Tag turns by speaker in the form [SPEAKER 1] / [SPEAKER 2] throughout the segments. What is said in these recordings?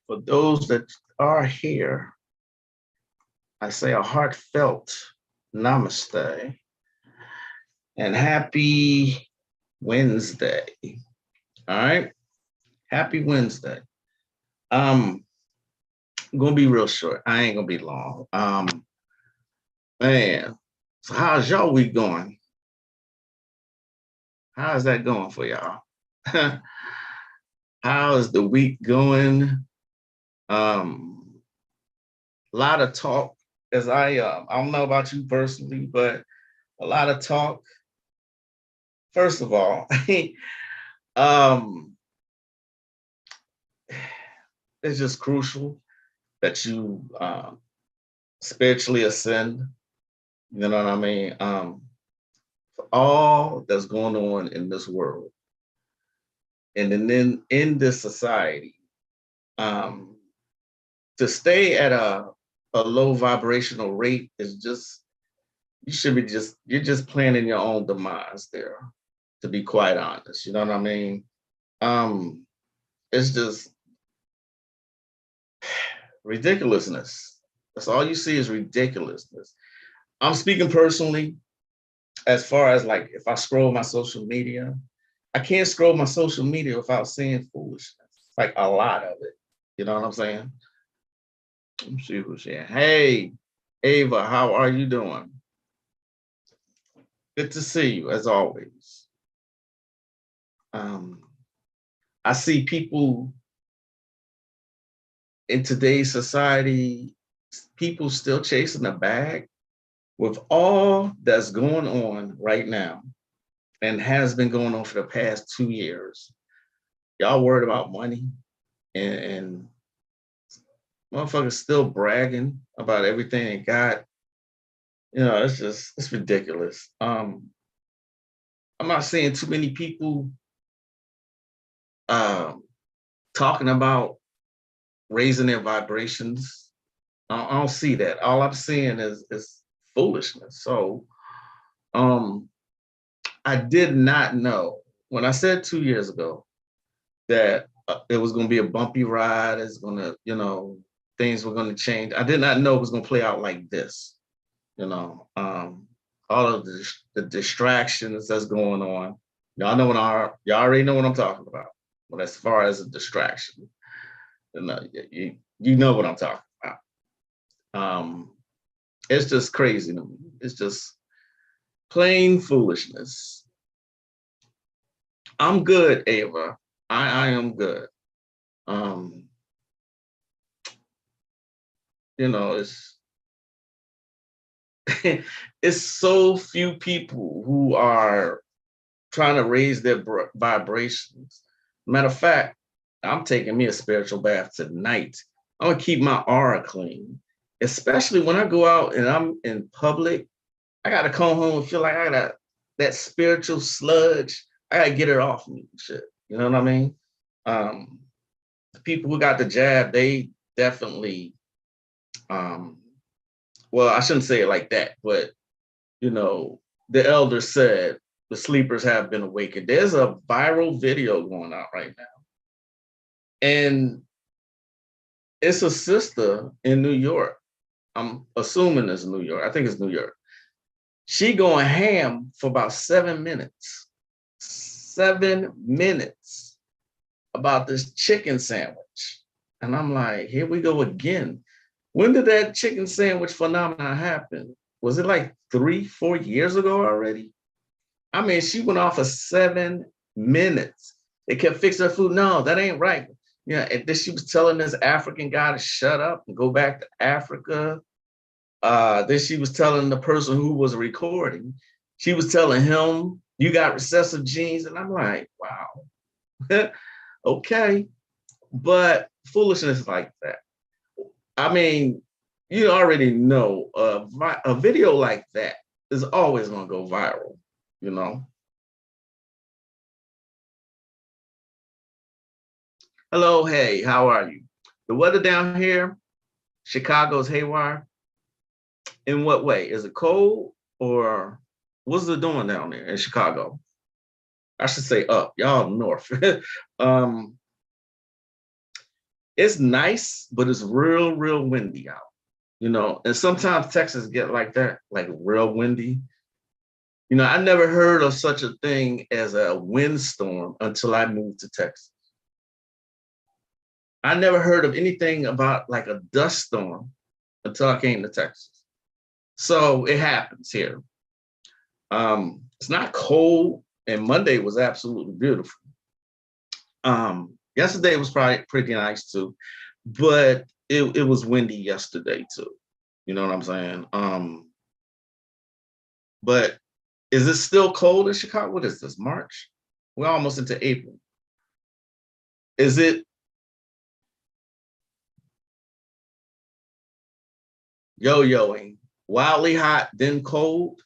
[SPEAKER 1] For those that are here, I say a heartfelt namaste and happy Wednesday. All right. Happy Wednesday. I'm gonna be real short. I ain't gonna be long. Man, so how's y'all week going? How's that going for y'all? How is the week going? A lot of talk, as I don't know about you personally, but a lot of talk. First of all, um, it's just crucial that you spiritually ascend. You know what I mean? For all that's going on in this world, and then in this society, um, to stay at a low vibrational rate is just you're just planning your own demise there, to be quite honest. You know what I mean? Um, it's just ridiculousness. That's all you see is ridiculousness. I'm speaking personally, as far as like if I scroll my social media, I can't scroll my social media without seeing foolishness, like a lot of it. You know what I'm saying? Let me see who's here. Hey, Ava, how are you doing? Good to see you, as always. Um, I see people in today's society, people still chasing a bag with all that's going on right now and has been going on for the past 2 years. Y'all worried about money and motherfuckers still bragging about everything they got. You know, it's ridiculous. I'm not seeing too many people um, talking about raising their vibrations. I don't see that. All I'm seeing is foolishness. So I did not know when I said 2 years ago that it was going to be a bumpy ride. It's going to, things were going to change. I did not know it was going to play out like this. All of the distractions that's going on. Y'all already know what I'm talking about. But as far as a distraction, you know what I'm talking about. It's just crazy to me. It's just plain foolishness. I'm good, Ava. I am good. It's it's so few people who are trying to raise their vibrations. Matter of fact, I'm taking me a spiritual bath tonight. I'm gonna keep my aura clean, especially when I go out and I'm in public. I gotta come home and feel like I got that spiritual sludge. I gotta get it off me and shit. You know what I mean? The people who got the jab, they definitely, well, I shouldn't say it like that, but the elder said the sleepers have been awakened. There's a viral video going out right now. And it's a sister in New York. I'm assuming it's New York. I think it's New York. She going ham for about 7 minutes. 7 minutes about this chicken sandwich. And I'm like, here we go again. When did that chicken sandwich phenomenon happen? Was it like 3-4 years ago already? I mean, she went off for 7 minutes. They kept fixing her food. No, that ain't right. Yeah, and then she was telling this African guy to shut up and go back to Africa. Then she was telling the person who was recording, she was telling him, you got recessive genes. And I'm like, wow, okay. But foolishness like that. I mean, you already know a video like that is always going to go viral, you know? Hello, hey, how are you? The weather down here, Chicago's haywire. In what way? Is it cold or what's it doing down there in Chicago? I should say up, y'all north. it's nice, but it's real, real windy out, and sometimes Texas get like that, like real windy. I never heard of such a thing as a windstorm until I moved to Texas. I never heard of anything about like a dust storm until I came to Texas. So it happens here. It's not cold, and Monday was absolutely beautiful. Yesterday was probably pretty nice too, but it was windy yesterday too. You know what I'm saying? But is it still cold in Chicago? What is this, March? We're almost into April. Is it yo-yoing, wildly hot, then cold?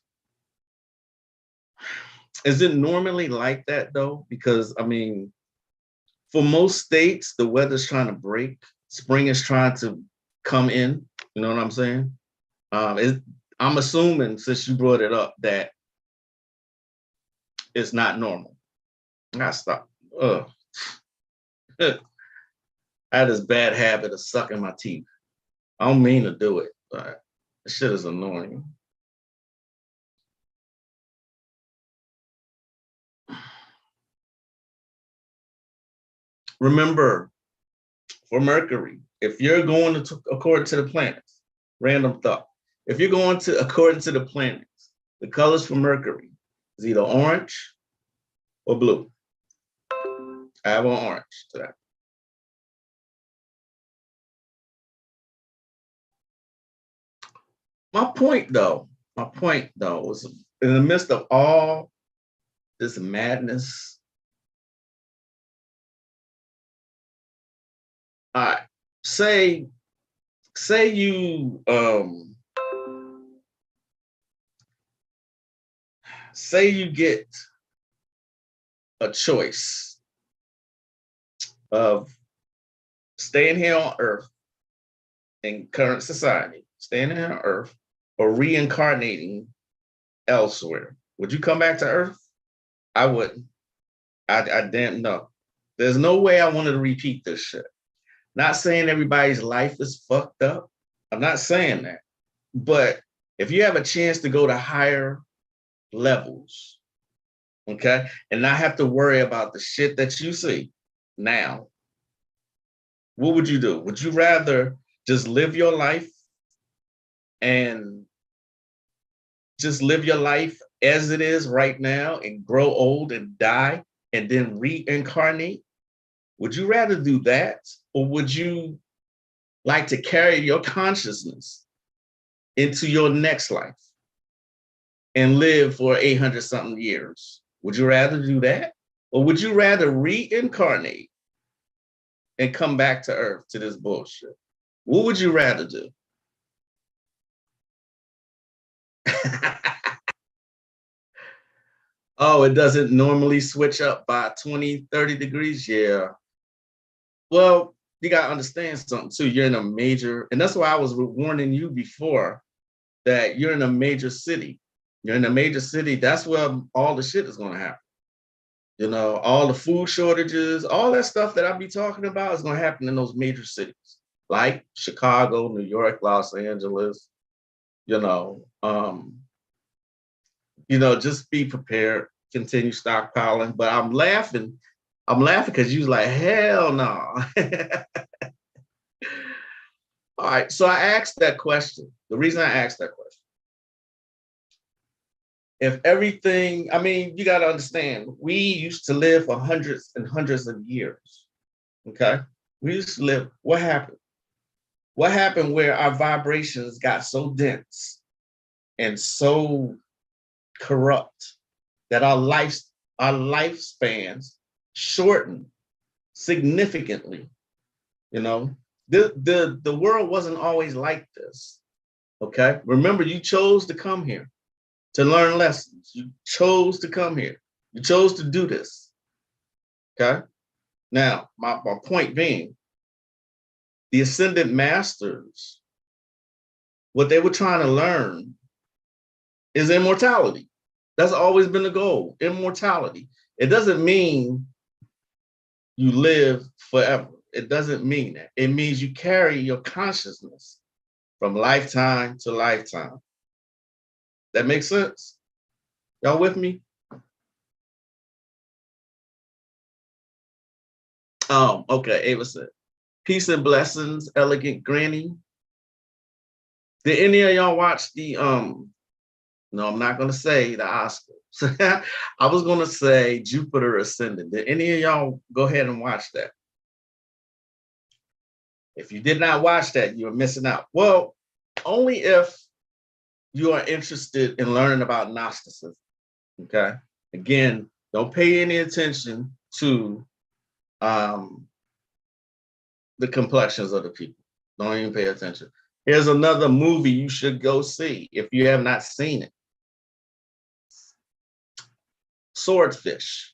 [SPEAKER 1] Is it normally like that though? Because I mean, for most states, the weather's trying to break. Spring is trying to come in. You know what I'm saying? I'm assuming, since you brought it up, that it's not normal. I gotta stop. Ugh. I had this bad habit of sucking my teeth. I don't mean to do it, but this shit is annoying. Remember, for Mercury, if you're going to according to the planets, random thought, if you're going to according to the planets, the colors for Mercury is either orange or blue. I have an orange to that. My point though was, in the midst of all this madness, all right, say you say you get a choice of staying here on Earth in current society, staying here on Earth, or reincarnating elsewhere. Would you come back to Earth? I wouldn't. I damn no. There's no way I wanted to repeat this shit. Not saying everybody's life is fucked up. I'm not saying that. But if you have a chance to go to higher levels, okay, and not have to worry about the shit that you see now, what would you do? Would you rather just live your life and just live your life as it is right now and grow old and die and then reincarnate? Would you rather do that, or would you like to carry your consciousness into your next life and live for 800 something years? Would you rather do that, or would you rather reincarnate and come back to Earth to this bullshit? What would you rather do? Oh, it doesn't normally switch up by 20, 30 degrees? Yeah. Well, you got to understand something too. You're in a major, and that's why I was warning you before, that you're in a major city. You're in a major city. That's where all the shit is going to happen. All the food shortages, all that stuff that I'll be talking about is going to happen in those major cities like Chicago, New York, Los Angeles. Just be prepared, continue stockpiling. But I'm laughing because you was like, hell no. All right, so I asked that question. The reason I asked that question, if everything, I mean, you got to understand, we used to live for hundreds and hundreds of years, okay? We used to live, what happened? What happened where our vibrations got so dense and so corrupt that our lifespans shortened significantly? The world wasn't always like this. Okay. Remember, you chose to come here to learn lessons. You chose to come here. You chose to do this. Okay. Now, my point being, the ascended masters, what they were trying to learn is immortality. That's always been the goal, immortality. It doesn't mean you live forever. it doesn't mean that. It means you carry your consciousness from lifetime to lifetime. That makes sense? Y'all with me? Okay. Ava said, peace and blessings, elegant granny. Did any of y'all watch the no, I'm not gonna say the Oscars. I was gonna say Jupiter Ascending. Did any of y'all go ahead and watch that? If you did not watch that, you're missing out. Well, only if you are interested in learning about Gnosticism. Okay. Again, don't pay any attention to the complexions of the people. Don't even pay attention. Here's another movie you should go see if you have not seen it. Swordfish,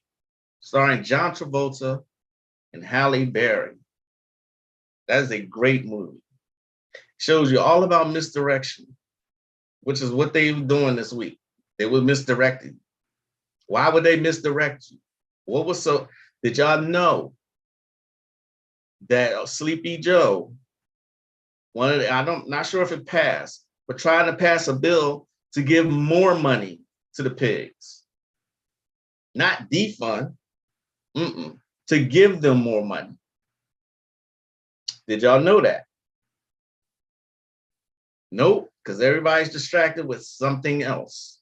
[SPEAKER 1] starring John Travolta and Halle Berry. That is a great movie. Shows you all about misdirection, which is what they were doing this week. They were misdirecting. Why would they misdirect you? What was so? Did y'all know that Sleepy Joe, not sure if it passed, but trying to pass a bill to give more money to the pigs, not defund, to give them more money. Did y'all know that? Nope, because everybody's distracted with something else.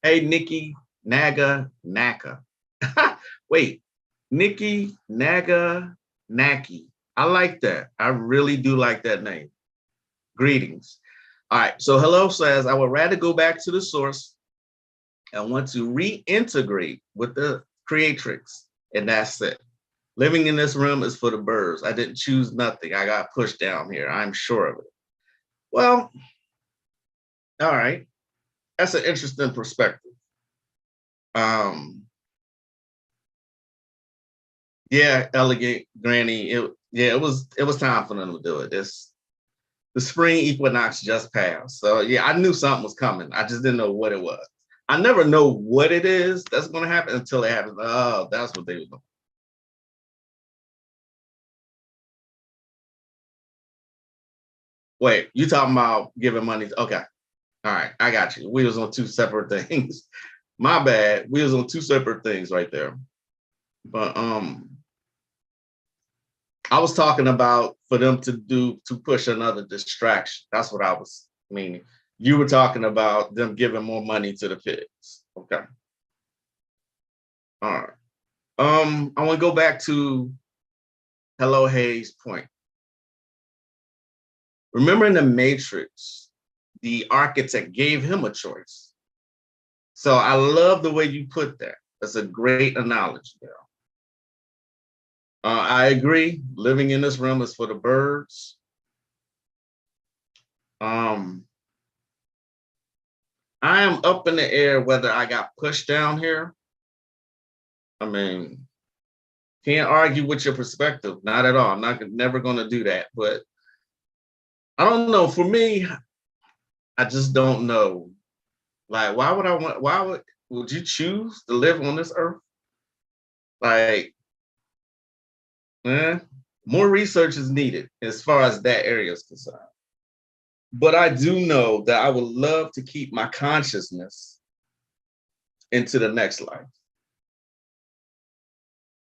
[SPEAKER 1] Hey, Nikki Naga Naka. Wait, Nikki Naga Naki. I like that. I really do like that name. Greetings. All right, so Hello says, I would rather go back to the source. I want to reintegrate with the creatrix, and that's it. Living in this room is for the birds. I didn't choose nothing. I got pushed down here. I'm sure of it. Well, all right. That's an interesting perspective. Yeah, elegant granny. It was time for them to do it. The spring equinox just passed. So yeah, I knew something was coming. I just didn't know what it was. I never know what it is that's going to happen until it happens. Oh, that's what they were doing. Wait, you talking about giving money? Okay. All right, I got you. We was on two separate things. My bad. We was on two separate things right there. But I was talking about for them to push another distraction. That's what I was meaning. You were talking about them giving more money to the pigs. Okay. All right. I want to go back to Hello Hayes' point. Remember in the Matrix, the architect gave him a choice. So I love the way you put that. That's a great analogy there. I agree. Living in this room is for the birds. I am up in the air whether I got pushed down here. I mean, can't argue with your perspective. Not at all. I'm never going to do that. But I don't know. For me, I just don't know. Like, why would you choose to live on this earth? Like, more research is needed as far as that area is concerned. But I do know that I would love to keep my consciousness into the next life.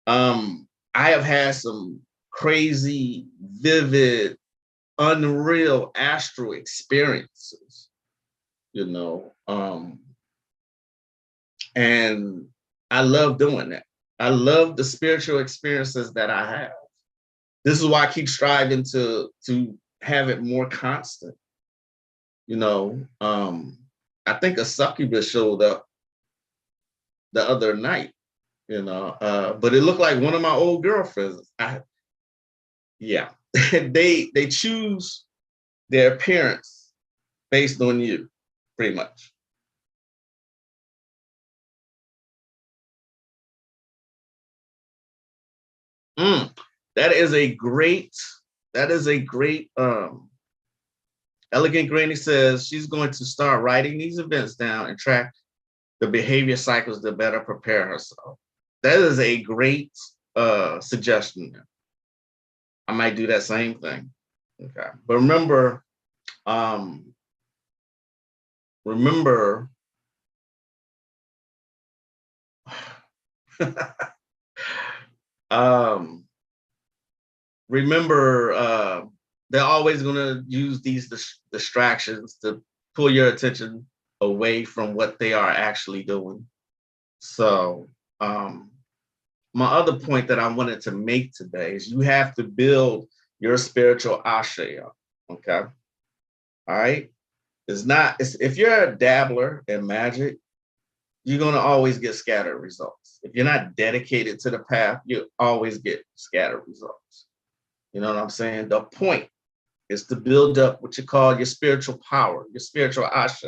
[SPEAKER 1] I have had some crazy, vivid, unreal astral experiences, and I love doing that. I love the spiritual experiences that I have. This is why I keep striving to have it more constant. I think a succubus showed up the other night, but it looked like one of my old girlfriends. They choose their appearance based on you, pretty much. That is a great Elegant Granny says she's going to start writing these events down and track the behavior cycles to better prepare herself. That is a great suggestion. I might do that same thing. Okay. But remember, remember they're always going to use these distractions to pull your attention away from what they are actually doing. So my other point that I wanted to make today is you have to build your spiritual ashe up. Okay. All right. If you're a dabbler in magic, you're going to always get scattered results. If you're not dedicated to the path, you always get scattered results. You know what I'm saying? The point is to build up what you call your spiritual power, your spiritual ashe.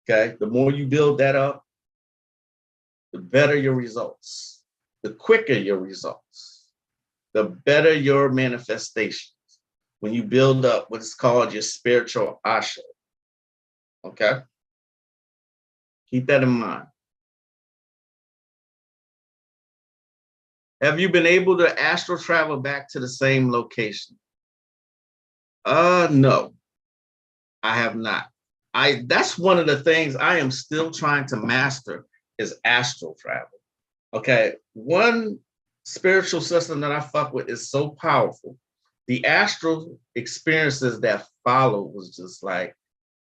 [SPEAKER 1] Okay. The more you build that up, the better your results, the quicker your results, the better your manifestations when you build up what is called your spiritual ashe. Okay? Keep that in mind. Have you been able to astral travel back to the same location? No, I have not. That's one of the things I am still trying to master is astral travel. Okay, one spiritual system that I fuck with is so powerful. The astral experiences that follow was just like,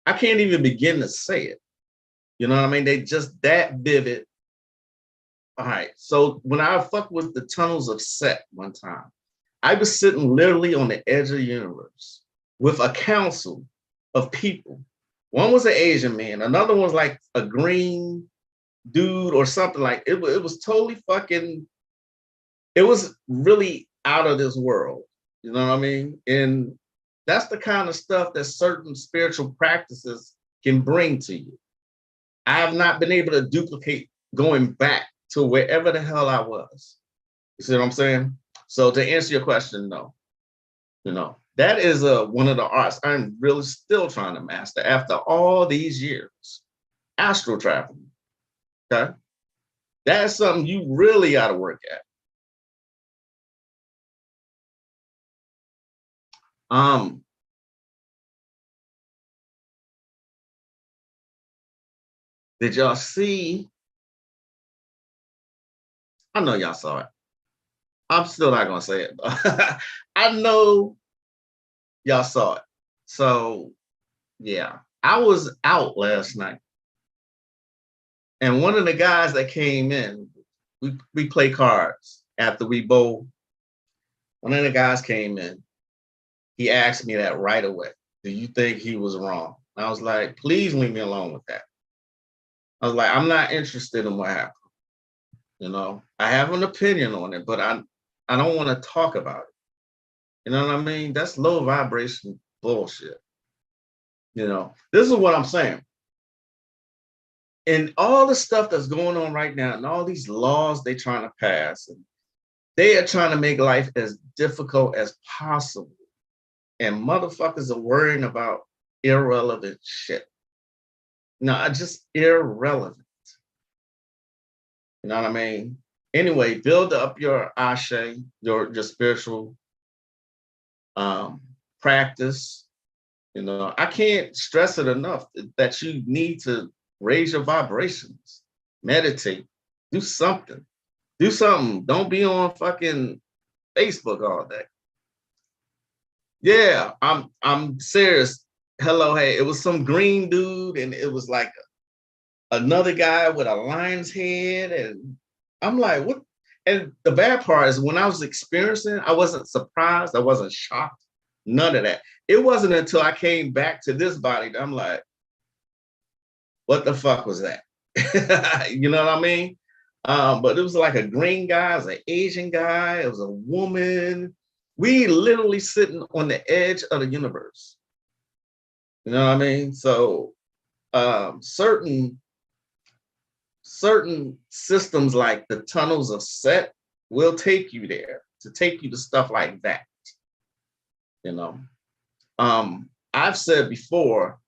[SPEAKER 1] I can't even begin to say it. You know what I mean? They just that vivid. All right. So when I fucked with the tunnels of Set one time, I was sitting literally on the edge of the universe with a council of people. One was an Asian man, another one was like a green dude or something like it. It was totally fucking. It was really out of this world. You know what I mean? And that's the kind of stuff that certain spiritual practices can bring to you. I have not been able to duplicate going back to wherever the hell I was. You see what I'm saying? So to answer your question, no. You know, that is one of the arts I'm really still trying to master after all these years. Astral traveling. Okay. That's something you really got to work at. Did y'all see? I know y'all saw it. I'm still not gonna say it. I know y'all saw it. So yeah, I was out last night, and one of the guys that came in, we play cards after we bowl. One of the guys came in. He asked me that right away. Do you think he was wrong? And I was like, please leave me alone with that. I was like, I'm not interested in what happened. You know, I have an opinion on it, but I don't want to talk about it. You know what I mean? That's low vibration bullshit. You know, this is what I'm saying. And all the stuff that's going on right now and all these laws they're trying to pass, and they are trying to make life as difficult as possible. And motherfuckers are worrying about irrelevant shit. No, just irrelevant. You know what I mean? Anyway, build up your ashe, your spiritual practice. You know, I can't stress it enough that you need to raise your vibrations, meditate, do something. Do something. Don't be on fucking Facebook all day. Yeah, I'm serious. Hello, hey, it was some green dude, and it was like another guy with a lion's head, and I'm like, what? And the bad part is when I was experiencing, I wasn't surprised, I wasn't shocked, none of that. It wasn't until I came back to this body that I'm like, what the fuck was that? You know what I mean? But it was like a green guy, it was an Asian guy, it was a woman. We literally sitting on the edge of the universe. You know what I mean? So certain systems like the tunnels of Set will take you there to take you to stuff like that. You know, I I've said before,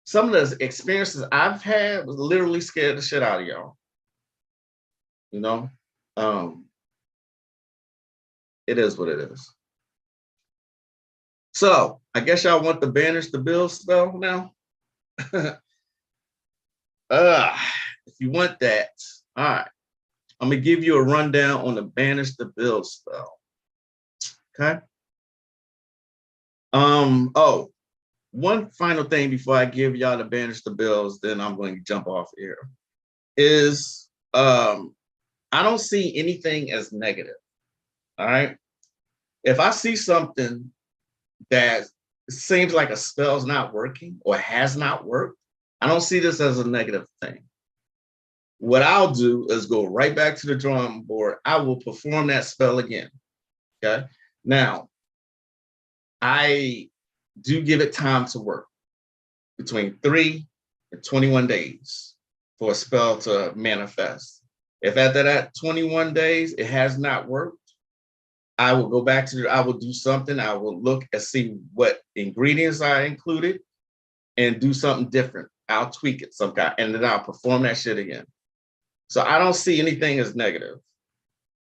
[SPEAKER 1] some of the experiences I've had was literally scared the shit out of y'all. You know, it is what it is. So I guess y'all want to banish the bill spell now. If you want that, all right. I'm gonna give you a rundown on the banish the bill spell. Okay. Oh, one final thing before I give y'all the banish the bills, then I'm going to jump off here. Is I don't see anything as negative. All right. If I see something that seems like a spell's not working or has not worked, I don't see this as a negative thing. What I'll do is go right back to the drawing board. I will perform that spell again. Okay. Now, I do give it time to work, between 3 and 21 days for a spell to manifest. If after that 21 days it has not worked, I will go back to I will do something. I will look and see what ingredients I included and do something different. I'll tweak it some kind, and then I'll perform that shit again. So I don't see anything as negative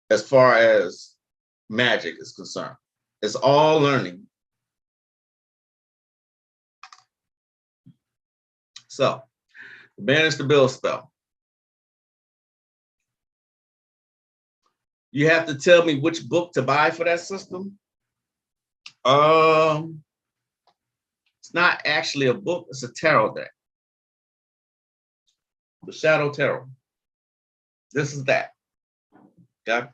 [SPEAKER 1] as far as magic is concerned. It's all learning. So, banish the bill spell. You have to tell me which book to buy for that system. It's not actually a book, it's a tarot deck. The Shadow Tarot. This is that. Okay.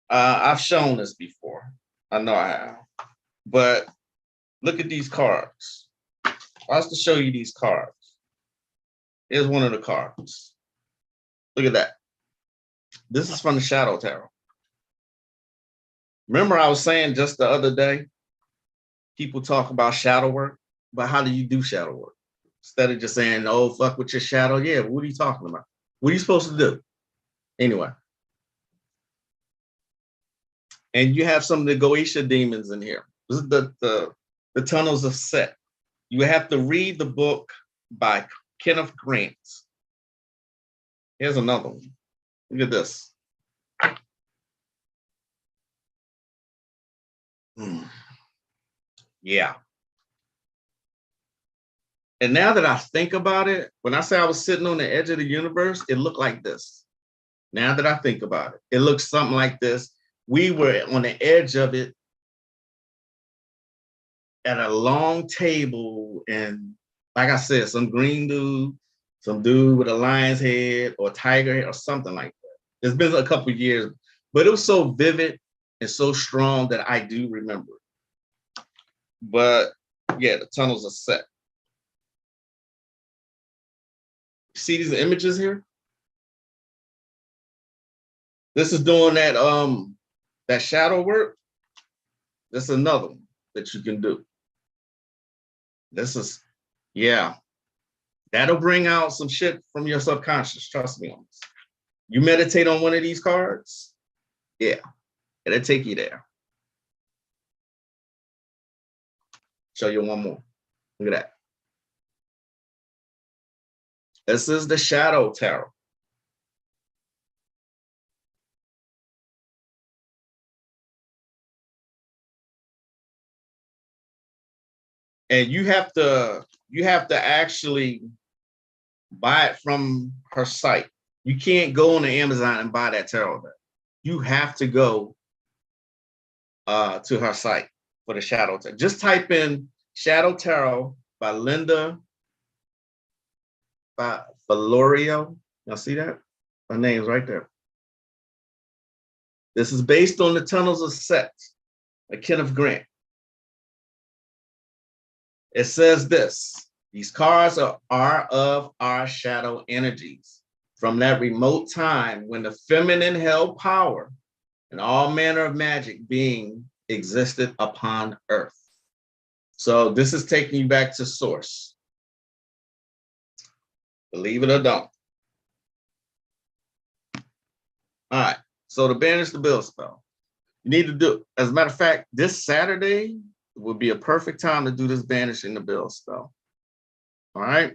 [SPEAKER 1] I've shown this before. I know I have. But look at these cards. I have to show you these cards. Here's one of the cards. Look at that. This is from the Shadow Tarot. Remember I was saying just the other day, people talk about shadow work, but how do you do shadow work? Instead of just saying, oh, fuck with your shadow. Yeah, what are you talking about? What are you supposed to do? Anyway. And you have some of the Goetia demons in here. This is the Tunnels of Set. You have to read the book by Kenneth Grant. Here's another one. Look at this. Yeah. And now that I think about it, when I say I was sitting on the edge of the universe, it looked like this. Now that I think about it, it looks something like this. We were on the edge of it at a long table, and like I said, some green dude, some dude with a lion's head or tiger head or something like that. It's been a couple of years, but it was so vivid and so strong that I do remember it. But yeah, the tunnels are set. See these images here? This is doing that shadow work. This is another one that you can do. This is, yeah, that'll bring out some shit from your subconscious. Trust me on this. You meditate on one of these cards, yeah, it'll take you there. Show you one more. Look at that. This is the Shadow Tarot. And you have to actually buy it from her site. You can't go on the Amazon and buy that tarot deck. You have to go to her site for the Shadow Tarot. Just type in Shadow Tarot by Linda Valorio. Y'all see that? Her name's right there. This is based on the Tunnels of Set by Kenneth Grant. It says this: these cards are of our shadow energies from that remote time when the feminine held power and all manner of magic being existed upon earth. So this is taking you back to source. Believe it or don't. All right. So to banish the bill spell, you need to do, as a matter of fact, this Saturday, would be a perfect time to do this banishing the bill spell. All right.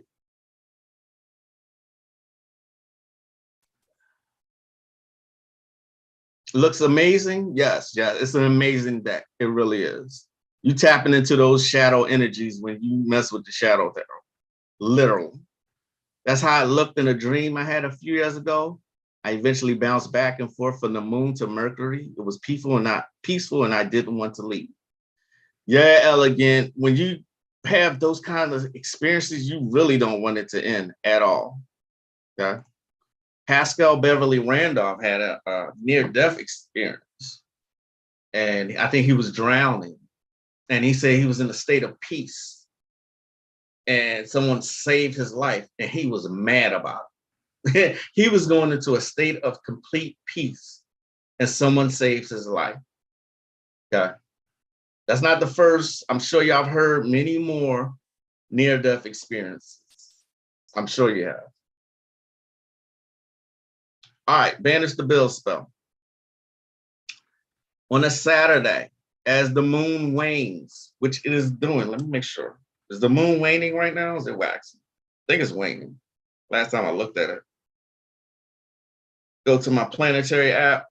[SPEAKER 1] Looks amazing. Yes, yeah, it's an amazing deck. It really is. You tapping into those shadow energies when you mess with the shadow tarot. Literally. That's how it looked in a dream I had a few years ago. I eventually bounced back and forth from the moon to Mercury. It was peaceful and not peaceful, and I didn't want to leave. Yeah, elegant. When you have those kind of experiences, you really don't want it to end at all. Okay. Pascal Beverly Randolph had a near-death experience, and I think he was drowning, and he said he was in a state of peace, and someone saved his life, and he was mad about it. He was going into a state of complete peace, and someone saves his life. Okay. That's not the first. I'm sure y'all have heard many more near-death experiences. I'm sure you have. All right, banish the bill spell. On a Saturday, as the moon wanes, which it is doing, let me make sure. Is the moon waning right now? Or is it waxing? I think it's waning. Last time I looked at it. Go to my planetary app,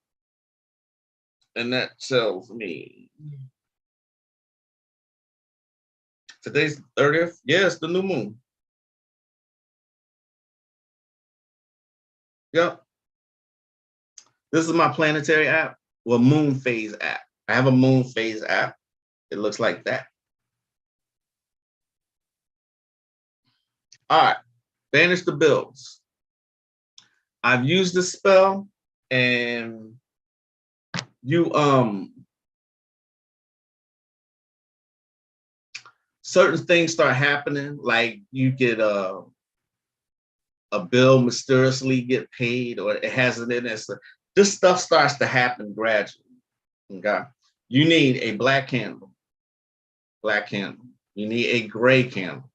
[SPEAKER 1] and that tells me today's 30th. Yes, the new moon. Yep. This is my planetary app, well, moon phase app. I have a moon phase app. It looks like that. All right, banish the bills. I've used this spell, and you certain things start happening, like you get a bill mysteriously get paid, or it has it in it. So this stuff starts to happen gradually. Okay. You need a black candle. Black candle. You need a gray candle.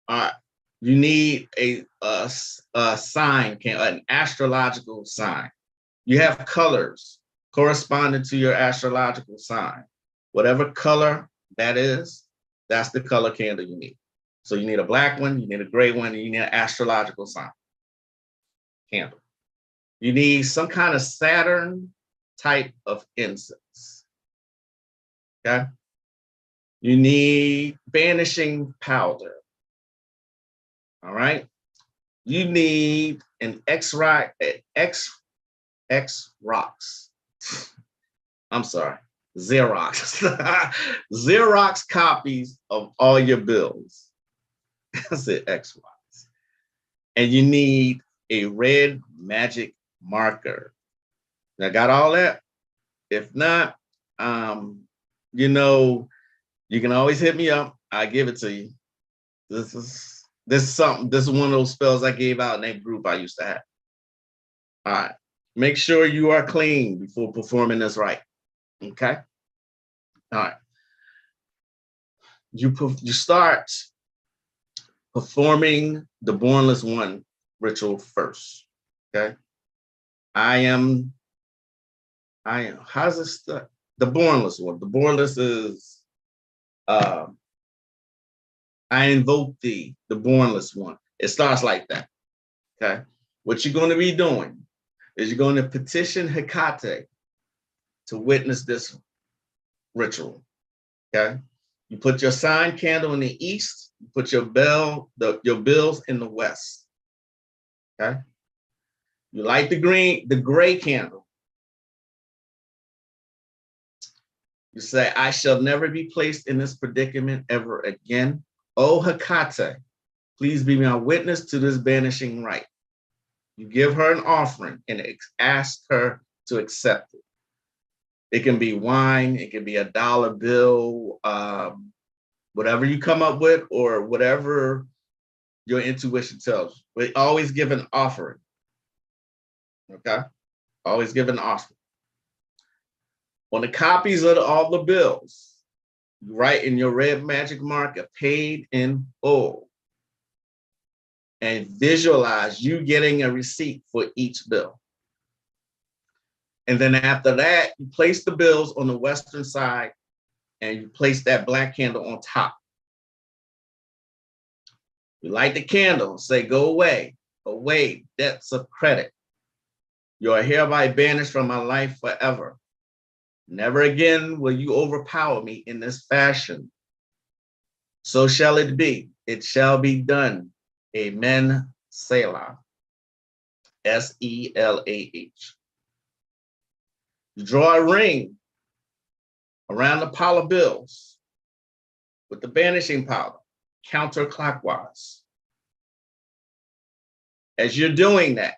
[SPEAKER 1] All right. You need a sign, an astrological sign. You have colors corresponding to your astrological sign. Whatever color that is, that's the color candle you need. So you need a black one, you need a gray one, and you need an astrological sign candle. You need some kind of Saturn type of incense. Okay. You need banishing powder. All right. You need an X rocks. I'm sorry, Xerox. Xerox copies of all your bills. I said X rocks. And you need a red magic marker. Now, got all that? If not, you know, you can always hit me up. I give it to you. This is something. This is one of those spells I gave out in that group I used to have. All right. Make sure you are clean before performing this right. Okay. All right. You start performing the Bornless One ritual first. Okay. I am. How's this? The Bornless One. The Bornless is. I invoke thee, the Bornless One. It starts like that. Okay. What you're going to be doing is you're going to petition Hecate to witness this ritual. Okay. You put your sign candle in the east, you put your bills in the west. Okay. You light the gray candle. You say, I shall never be placed in this predicament ever again. Oh, Hecate, please be my witness to this banishing rite. You give her an offering and ask her to accept it. It can be wine, it can be $1 bill, whatever you come up with, or whatever your intuition tells you. But always give an offering. Okay? Always give an offering. On the copies of all the bills, you write in your red magic marker, paid in full. And visualize you getting a receipt for each bill. And then after that, you place the bills on the western side and you place that black candle on top. You light the candle, say, go away, debts of credit. You are hereby banished from my life forever. Never again will you overpower me in this fashion. So shall it be. It shall be done. Amen. Selah. S-E-L-A-H. You draw a ring around the pile of bills with the banishing powder, counterclockwise. As you're doing that,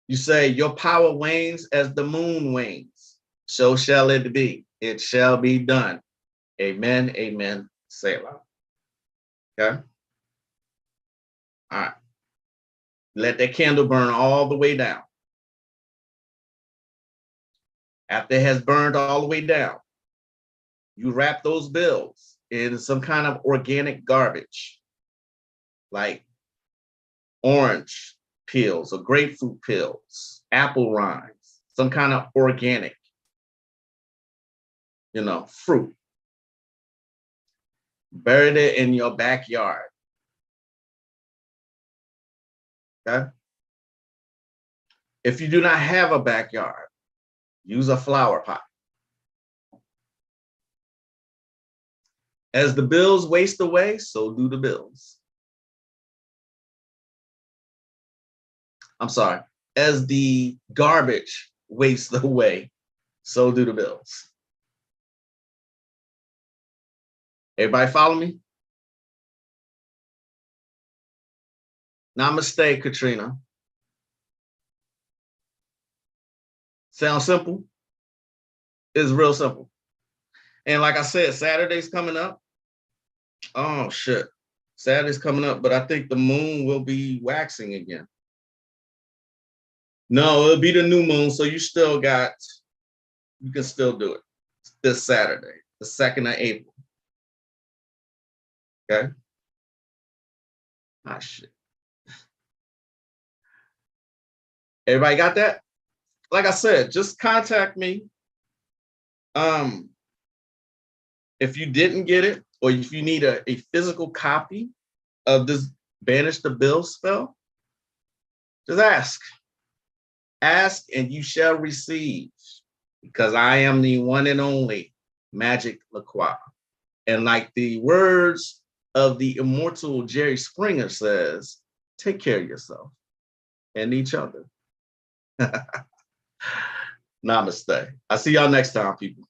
[SPEAKER 1] you say, your power wanes as the moon wanes. So shall it be. It shall be done. Amen, amen, Selah. Okay? All right. Let that candle burn all the way down. After it has burned all the way down, you wrap those bills in some kind of organic garbage, like orange peels or grapefruit peels, apple rinds, some kind of organic, fruit. Buried it in your backyard. Okay? If you do not have a backyard, use a flower pot. As the bills waste away, so do the bills. I'm sorry. As the garbage wastes away, so do the bills. Everybody follow me? Namaste, Katrina. Sound simple? It's real simple. And like I said, Saturday's coming up. Oh, shit. Saturday's coming up, but I think the moon will be waxing again. No, it'll be the new moon, so you can still do it this Saturday, the 2nd of April. Okay? Ah, shit. Everybody got that? Like I said, just contact me. If you didn't get it, or if you need a physical copy of this Banish the Bill spell, just ask. Ask and you shall receive, because I am the one and only Magick Croix. And like the words of the immortal Jerry Springer says, take care of yourself and each other. Namaste. I'll see y'all next time, people.